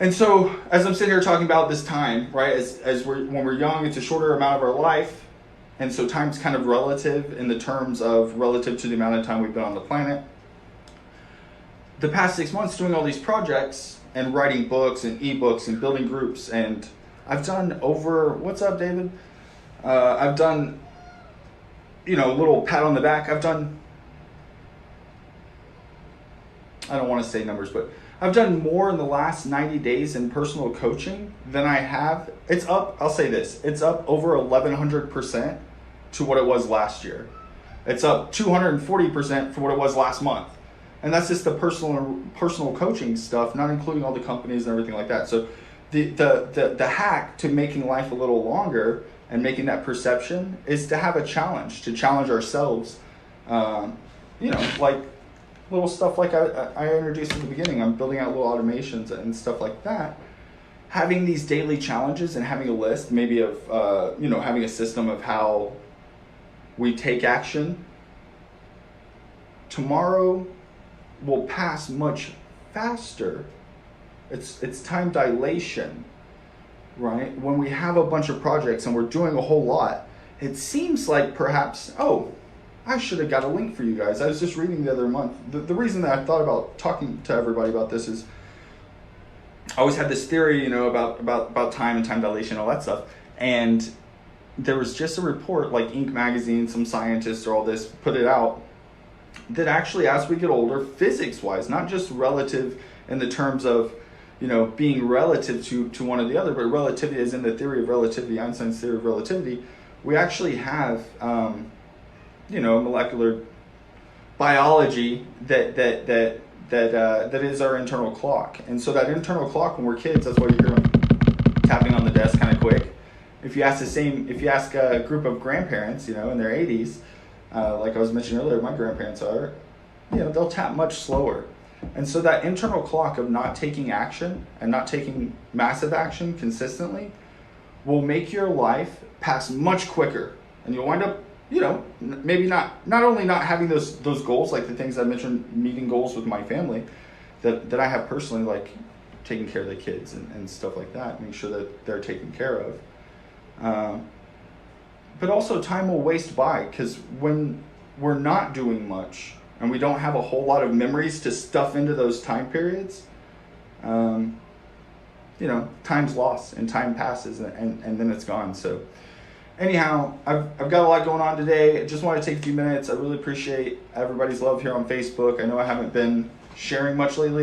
And so, as I'm sitting here talking about this time, right, when we're young, it's a shorter amount of our life, and so time's kind of relative in the terms of relative to the amount of time we've been on the planet. The past 6 months doing all these projects and writing books and ebooks and building groups, and I've done over, what's up, David? I've done, a little pat on the back. I don't want to say numbers, but I've done more in the last 90 days in personal coaching than I have. It's up, I'll say this, it's up over 1,100% to what it was last year. It's up 240% from what it was last month. And that's just the personal coaching stuff, not including all the companies and everything like that. So the hack to making life a little longer and making that perception is to have a challenge, to challenge ourselves. Like little stuff like I introduced in the beginning. I'm building out little automations and stuff like that. Having these daily challenges and having a list, maybe of having a system of how we take action. Tomorrow will pass much faster. It's time dilation, right? When we have a bunch of projects and we're doing a whole lot, it seems like perhaps, I should have got a link for you guys. I was just reading the other month. The reason that I thought about talking to everybody about this is I always had this theory, about time and time dilation, all that stuff. And there was just a report, like Inc. magazine, some scientists or all this put it out, that actually as we get older, physics-wise, not just relative in the terms of, being relative to one or the other, but relativity is in the theory of relativity, Einstein's theory of relativity, we actually have, molecular biology that is our internal clock. And so that internal clock, when we're kids, that's why you hear them tapping on the desk kind of quick. If you ask a group of grandparents, in their 80s, like I was mentioning earlier, my grandparents are, they'll tap much slower. And so that internal clock of not taking action and not taking massive action consistently will make your life pass much quicker. And you'll wind up, maybe not only not having those goals, like the things I mentioned, meeting goals with my family that I have personally, like taking care of the kids and stuff like that, make sure that they're taken care of. But also time will waste by, because when we're not doing much and we don't have a whole lot of memories to stuff into those time periods, time's lost and time passes and then it's gone. So anyhow, I've got a lot going on today. I just want to take a few minutes. I really appreciate everybody's love here on Facebook. I know I haven't been sharing much lately.